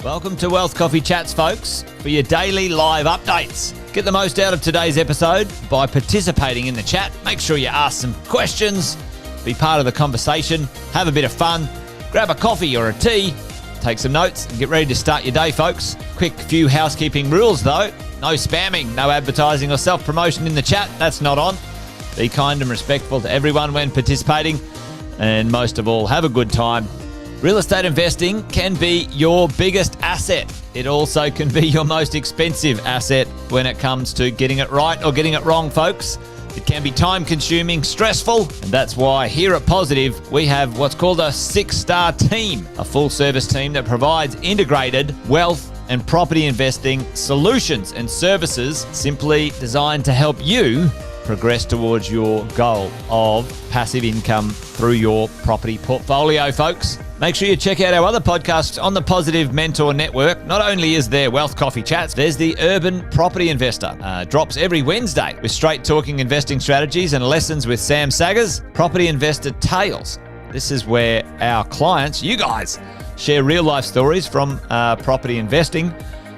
Welcome to Wealth Coffee Chats, folks, for your daily live updates. Get the most out of today's episode by participating in the chat. Make sure you ask some questions, be part of the conversation, have a bit of fun, grab a coffee or a tea, take some notes, and get ready to start your day, folks. Quick few housekeeping rules, though. No spamming, no advertising or self-promotion in the chat. That's not on. Be kind and respectful to everyone when participating. And most of all, have a good time. Real estate investing can be your biggest asset. It also can be your most expensive asset when it comes to getting it right or getting it wrong, folks. It can be time-consuming, stressful, and that's why here at Positive, we have what's called a 6-star team, a full-service team that provides integrated wealth and property investing solutions and services simply designed to help you progress towards your goal of passive income through your property portfolio, folks. Make sure you check out our other podcasts on the Positive Mentor Network. Not only is there Wealth Coffee Chats, there's the Urban Property Investor. Drops every Wednesday with straight talking investing strategies and lessons with Sam Saggers. Property Investor Tales. This is where our clients, you guys, share real life stories from property investing,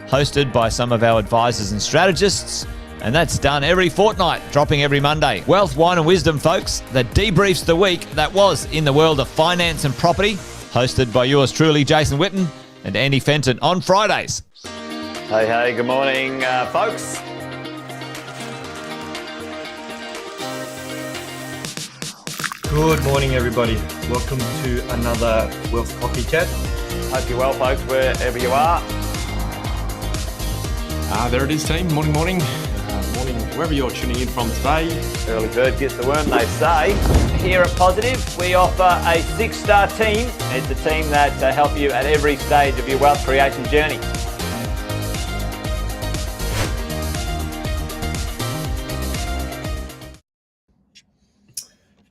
hosted by some of our advisors and strategists. And that's done every fortnight, dropping every Monday. Wealth, Wine and Wisdom, folks, that debriefs the week that was in the world of finance and property, hosted by yours truly, Jason Witten and Andy Fenton on Fridays. Hey, good morning, folks. Good morning, everybody. Welcome to another Wealth Coffee Chat. Hope you're well, folks, wherever you are. There it is, team. Morning. Morning, wherever you're tuning in from today. Early bird gets the worm, they say. Here at Positive, we offer a 6-star team. It's a team that help you at every stage of your wealth creation journey.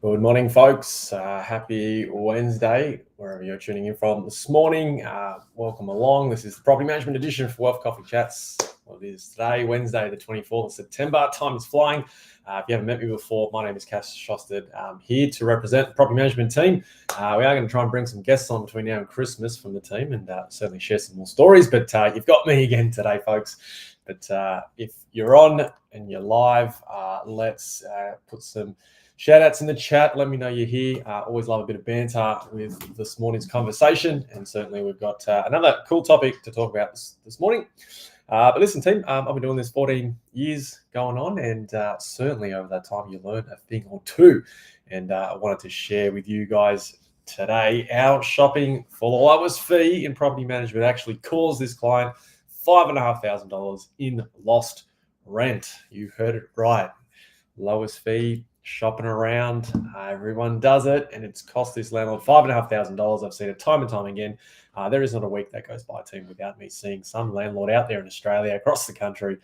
Good morning, folks. Happy Wednesday, wherever you're tuning in from this morning. Welcome along. This is the Property Management Edition for Wealth Coffee Chats. Well, it is today, Wednesday, the 24th of September. Time is flying. If you haven't met me before, my name is Cass Shosted. I'm here to represent the property management team. We are going to try and bring some guests on between now and Christmas from the team and certainly share some more stories. But you've got me again today, folks. But if you're on and you're live, let's put some shout outs in the chat. Let me know you're here. Always love a bit of banter with this morning's conversation. And certainly we've got another cool topic to talk about this morning. But listen, team, I've been doing this 14 years going on, and certainly over that time you learn a thing or two. And I wanted to share with you guys today our shopping for the lowest fee in property management actually caused this client $5,500 in lost rent. You heard it right. Lowest fee, shopping around. Everyone does it, and it's cost this landlord $5,500. I've seen it time and time again. There is not a week that goes by, team, without me seeing some landlord out there in Australia, across the country,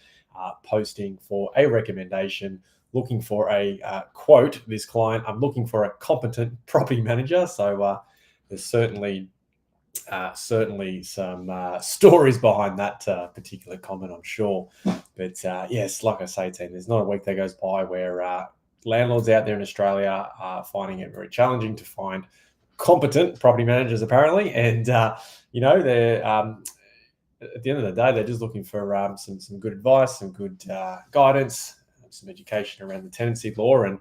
posting for a recommendation, looking for a quote. This client, I'm looking for a competent property manager. So there's certainly some stories behind that particular comment, I'm sure. But yes, like I say, team, there's not a week that goes by where landlords out there in Australia are finding it very challenging to find competent property managers, apparently. And, they're at the end of the day, they're just looking for some good advice, some good guidance, some education around the tenancy law, and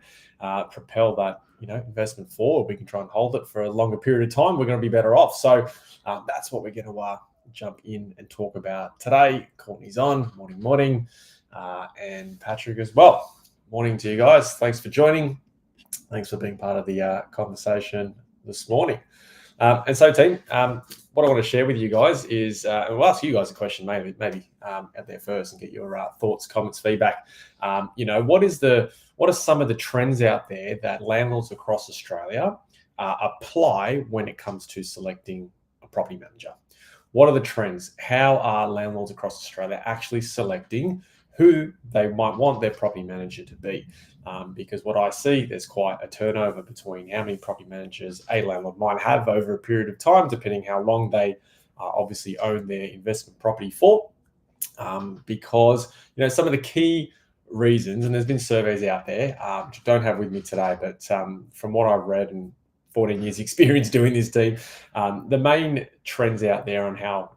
propel that, investment forward. We can try and hold it for a longer period of time. We're going to be better off. So that's what we're going to jump in and talk about today. Courtney's on. Morning. And Patrick as well. Morning to you guys. Thanks for joining. Thanks for being part of the conversation this morning. And so, team, what I want to share with you guys is, we'll ask you guys a question, maybe out there first, and get your thoughts, comments, feedback. What are some of the trends out there that landlords across Australia apply when it comes to selecting a property manager? What are the trends? How are landlords across Australia actually selecting who they might want their property manager to be? Because what I see, there's quite a turnover between how many property managers a landlord might have over a period of time, depending how long they obviously own their investment property for. Because, some of the key reasons, and there's been surveys out there, which I don't have with me today, but from what I've read and 14 years experience doing this, team, the main trends out there on how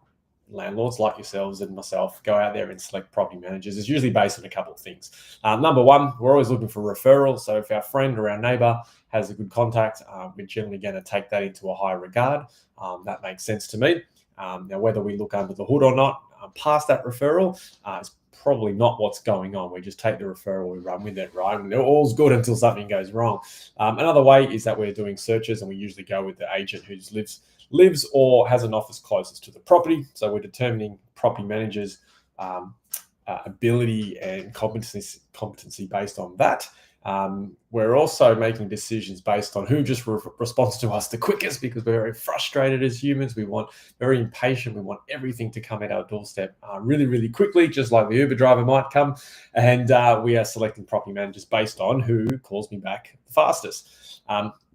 landlords like yourselves and myself go out there and select property managers is usually based on a couple of things. Number one, we're always looking for referrals. So if our friend or our neighbor has a good contact, we're generally going to take that into a high regard. That makes sense to me. Now, whether we look under the hood or not, past that referral is probably not what's going on. We just take the referral, we run with it, right? And all's good until something goes wrong. Another way is that we're doing searches, and we usually go with the agent who lives or has an office closest to the property. So we're determining property managers' ability and competency based on that. We're also making decisions based on who just responds to us the quickest, because we're very frustrated as humans. We want very impatient. We want everything to come at our doorstep really, really quickly, just like the Uber driver might come. And we are selecting property managers based on who calls me back the fastest.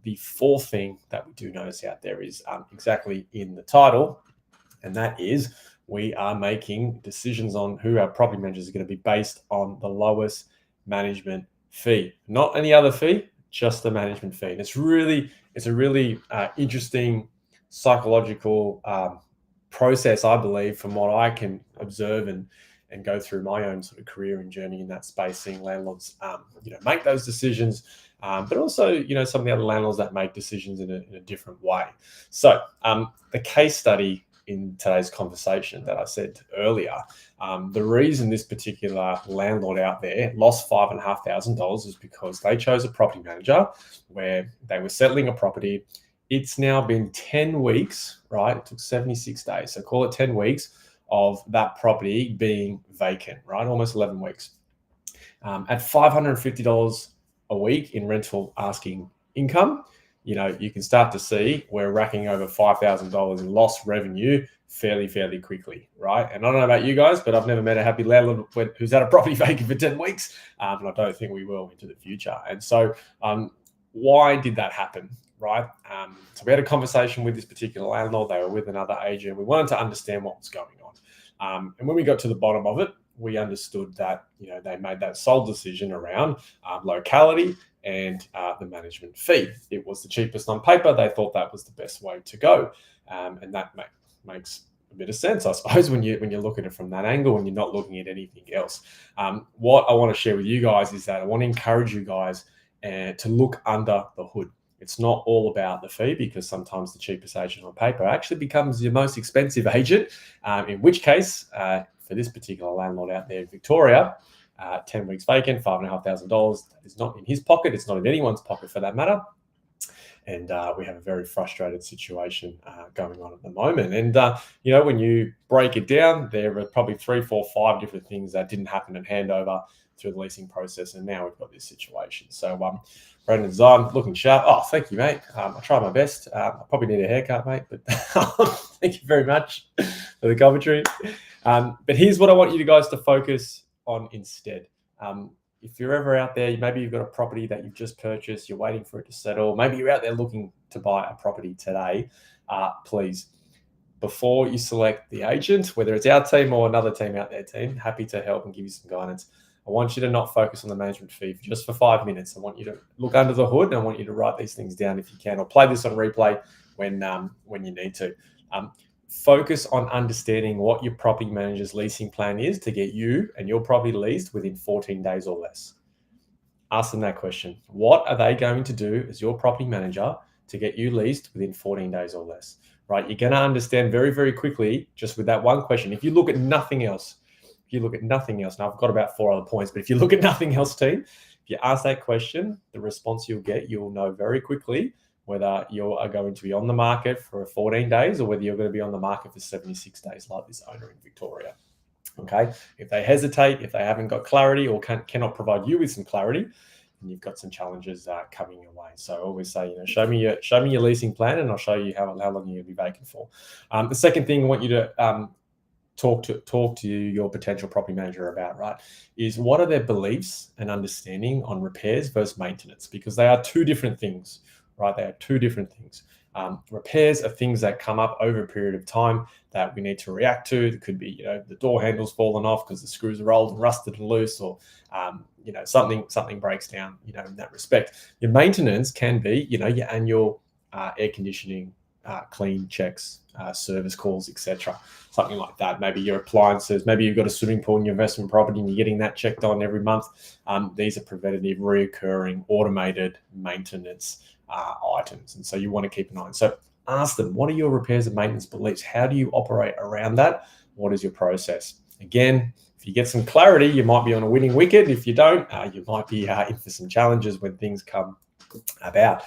The fourth thing that we do notice out there is exactly in the title, and that is we are making decisions on who our property managers are going to be based on the lowest management fee, not any other fee, just the management fee. And it's a really interesting psychological process, I believe, from what I can observe and go through my own sort of career and journey in that space, seeing landlords, make those decisions, but also, some of the other landlords that make decisions in a different way. So the case study in today's conversation that I said earlier, the reason this particular landlord out there lost $5,500 is because they chose a property manager where they were settling a property. It's now been 10 weeks, right? It took 76 days. So call it 10 weeks of that property being vacant, right? Almost 11 weeks. At $550 a week in rental asking income, you can start to see we're racking over $5,000 in lost revenue fairly quickly, right? And I don't know about you guys, but I've never met a happy landlord who's had a property vacant for 10 weeks, and I don't think we will into the future. And so why did that happen, right? So we had a conversation with this particular landlord. They were with another agent. We wanted to understand what was going on. And when we got to the bottom of it, we understood that, they made that sole decision around locality and the management fee. It was the cheapest on paper. They thought that was the best way to go. And that makes a bit of sense, I suppose, when you look at it from that angle and you're not looking at anything else. What I want to share with you guys is that I want to encourage you guys to look under the hood. It's not all about the fee, because sometimes the cheapest agent on paper actually becomes your most expensive agent, in which case, for this particular landlord out there in Victoria, 10 weeks vacant, $5,500. That is not in his pocket. It's not in anyone's pocket for that matter. And we have a very frustrated situation going on at the moment. And, when you break it down, there are probably 3, 4, 5 different things that didn't happen in handover through the leasing process. And now we've got this situation. So Brandon Zahn, looking sharp. Oh, thank you, mate. I tried my best. I probably need a haircut, mate, but thank you very much for the commentary. But here's what I want you guys to focus on instead. If you're ever out there, maybe you've got a property that you've just purchased, you're waiting for it to settle. Maybe you're out there looking to buy a property today. Please, before you select the agent, whether it's our team or another team out there, team, happy to help and give you some guidance. I want you to not focus on the management fee just for 5 minutes. I want you to look under the hood, and I want you to write these things down if you can, or play this on replay when you need to. Focus on understanding what your property manager's leasing plan is to get you and your property leased within 14 days or less. Ask them that question. What are they going to do as your property manager to get you leased within 14 days or less? Right? You're going to understand very, very quickly just with that one question. If you look at nothing else, now I've got about 4 other points, but if you look at nothing else, team, if you ask that question, the response you'll get, you'll know very quickly whether you are going to be on the market for 14 days or whether you're going to be on the market for 76 days like this owner in Victoria. Okay. If they hesitate, if they haven't got clarity or cannot provide you with some clarity, then you've got some challenges coming your way. So I always say, show me your leasing plan and I'll show you how long you're going to be vacant for. The second thing I want you to talk to your potential property manager about, right, is what are their beliefs and understanding on repairs versus maintenance, because they are two different things, right? They are two different things. Repairs are things that come up over a period of time that we need to react to. It could be, the door handle's fallen off because the screws are old and rusted and loose, or, something breaks down, in that respect. Your maintenance can be, your annual air conditioning clean checks, service calls, etc. Something like that. Maybe your appliances, maybe you've got a swimming pool in your investment property and you're getting that checked on every month. These are preventative, reoccurring, automated maintenance items. And so you want to keep an eye on. So ask them, what are your repairs and maintenance beliefs? How do you operate around that? What is your process? Again, if you get some clarity, you might be on a winning wicket. If you don't, you might be in for some challenges when things come about.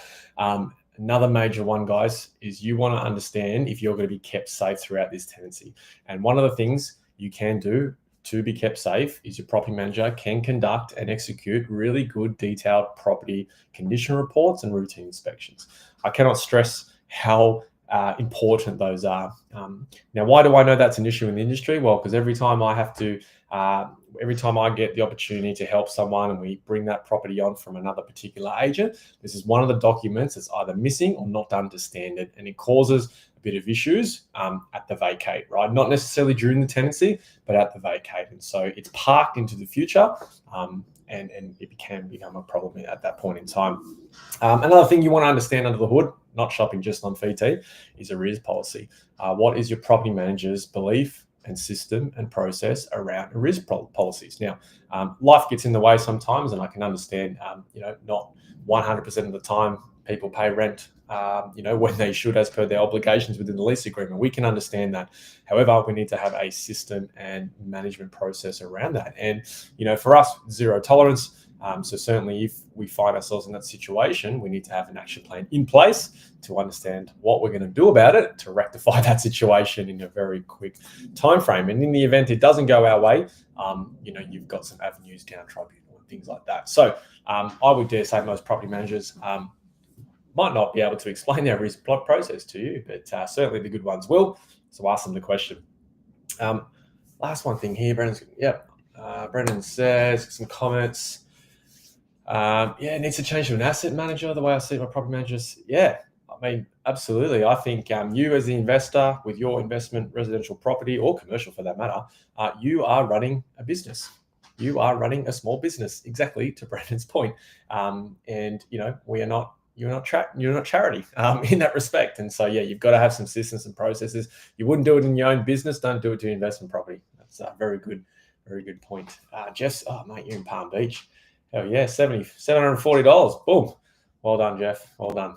Another major one, guys, is you want to understand if you're going to be kept safe throughout this tenancy. And one of the things you can do to be kept safe is your property manager can conduct and execute really good detailed property condition reports and routine inspections. I cannot stress how important those are. Now, why do I know that's an issue in the industry? Well, because every time I get the opportunity to help someone and we bring that property on from another particular agent, this is one of the documents that's either missing or not done to standard, and it causes a bit of issues at the vacate, right? Not necessarily during the tenancy, but at the vacate. And so it's parked into the future, and it can become a problem at that point in time. Another thing you want to understand under the hood, not shopping just on VT, is arrears policy. What is your property manager's belief and system and process around arrears policies? Now, life gets in the way sometimes, and I can understand, not 100% of the time people pay rent, when they should, as per their obligations within the lease agreement. We can understand that. However, we need to have a system and management process around that. And, for us, zero tolerance. So certainly if we find ourselves in that situation, we need to have an action plan in place to understand what we're going to do about it to rectify that situation in a very quick time frame. And in the event it doesn't go our way, you've got some avenues down tribunal and things like that. So I would dare say most property managers might not be able to explain their risk plot process to you, but certainly the good ones will. So ask them the question. Last one thing here, Brendan says some comments. It needs to change to an asset manager, the way I see my property managers. Yeah, I mean, absolutely. I think you as the investor with your investment, residential property or commercial for that matter, you are running a business. You are running a small business, exactly to Brendan's point. You're not charity in that respect. And so, you've got to have some systems and processes. You wouldn't do it in your own business. Don't do it to your investment property. That's a very good point. Jeff, mate, you're in Palm Beach. Hell yeah, $740. Boom. Well done, Jeff. Well done.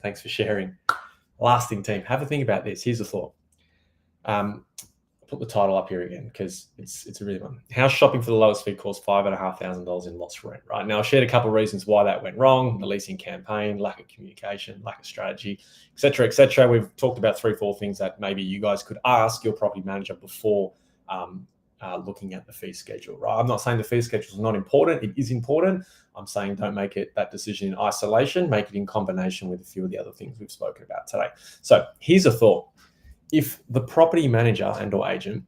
Thanks for sharing. Last thing, team. Have a think about this. Here's a thought. I'll put the title up here again because it's a really one. House shopping for the lowest fee costs $5,500 in lost rent. Right now, I shared a couple of reasons why that went wrong: the leasing campaign, lack of communication, lack of strategy, etc., etc. We've talked about 3-4 things that maybe you guys could ask your property manager before looking at the fee schedule, right? I'm not saying the fee schedule is not important. It is important. I'm saying don't make that decision in isolation. Make it in combination with a few of the other things we've spoken about today. So here's a thought. If the property manager and or agent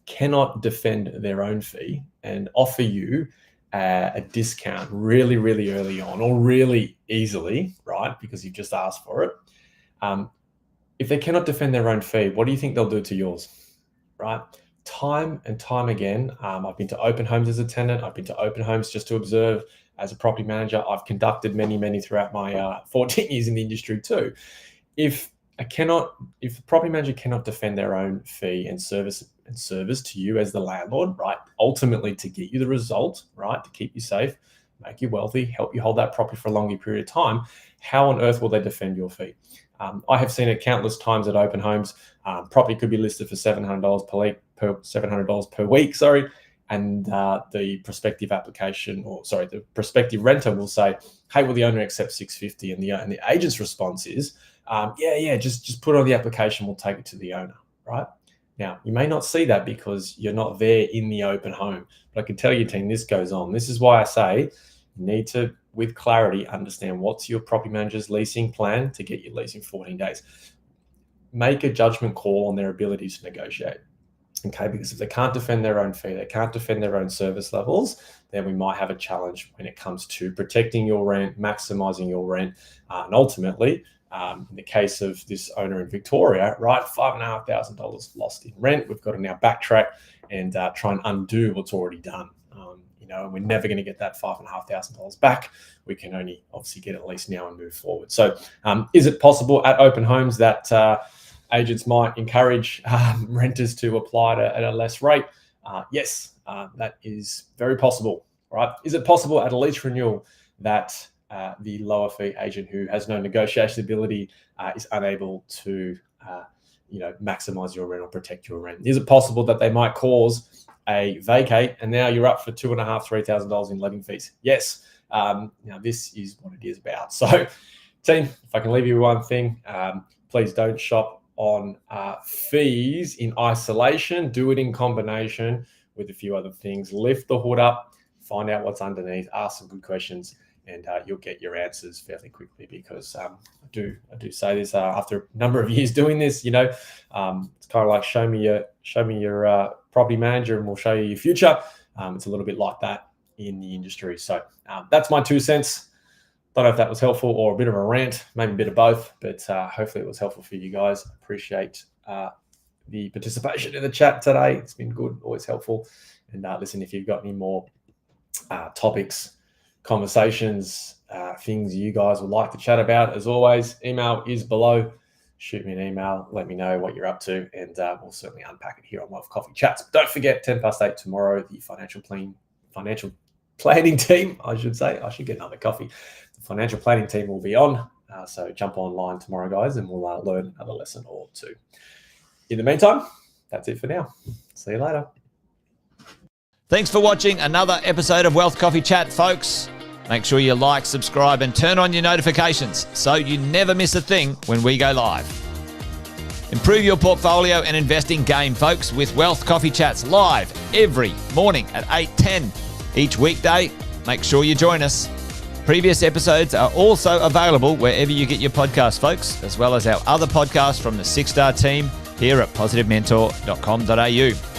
cannot defend their own fee and offer you a discount really, really early on or really easily, right, because you've just asked for it, if they cannot defend their own fee, what do you think they'll do to yours, right? Time and time again, I've been to open homes as a tenant. I've been to open homes just to observe as a property manager. I've conducted many throughout my 14 years in the industry too. If the property manager cannot defend their own fee and service to you as the landlord, right, ultimately to get you the result, right, to keep you safe, make you wealthy, help you hold that property for a longer period of time, how on earth will they defend your fee? I have seen it countless times at open homes. Property could be listed for $700 per week, and the prospective the prospective renter will say, "Hey, will the owner accept $650?" And the agent's response is, just put it on the application. We'll take it to the owner." Right now, you may not see that because you're not there in the open home, but I can tell you, team, this goes on. This is why I say you need to, with clarity, understand what's your property manager's leasing plan to get your lease in 14 days. Make a judgment call on their ability to negotiate. Okay, because if they can't defend their own fee, they can't defend their own service levels, then we might have a challenge when it comes to protecting your rent, maximizing your rent, and ultimately, in the case of this owner in Victoria, right, $5,500 lost in rent. We've got to now backtrack and try and undo what's already done. And we're never going to get that $5,500 back. We can only obviously get at least now and move forward. So is it possible at open homes that agents might encourage renters to apply at a less rate. Yes, that is very possible, right? Is it possible at a lease renewal that the lower fee agent who has no negotiation ability is unable to maximize your rent or protect your rent? Is it possible that they might cause a vacate and now you're up for $2,500-$3,000 in letting fees? Yes. Now this is what it is about. So team, if I can leave you with one thing, please don't shop on fees in isolation. Do it in combination with a few other things. Lift the hood up, find out what's underneath, ask some good questions, and you'll get your answers fairly quickly. Because I do say this after a number of years doing this. It's kind of like show me your property manager, and we'll show you your future. It's a little bit like that in the industry. So that's my 2 cents. Don't know if that was helpful or a bit of a rant, maybe a bit of both, but hopefully it was helpful for you guys. Appreciate the participation in the chat today. It's been good, always helpful. And listen, if you've got any more topics, conversations, things you guys would like to chat about, as always, email is below. Shoot me an email, let me know what you're up to, and we'll certainly unpack it here on Wealth Coffee Chats. But don't forget, 8:10 tomorrow, the financial planning team, I should say. I should get another coffee. The financial planning team will be on. So jump online tomorrow, guys, and we'll learn another lesson or two. In the meantime, that's it for now. See you later. Thanks for watching another episode of Wealth Coffee Chat, folks. Make sure you like, subscribe, and turn on your notifications so you never miss a thing when we go live. Improve your portfolio and investing game, folks, with Wealth Coffee Chats live every morning at 8:10 each weekday. Make sure you join us. Previous episodes are also available wherever you get your podcasts, folks, as well as our other podcasts from the 6-Star team here at positivementor.com.au.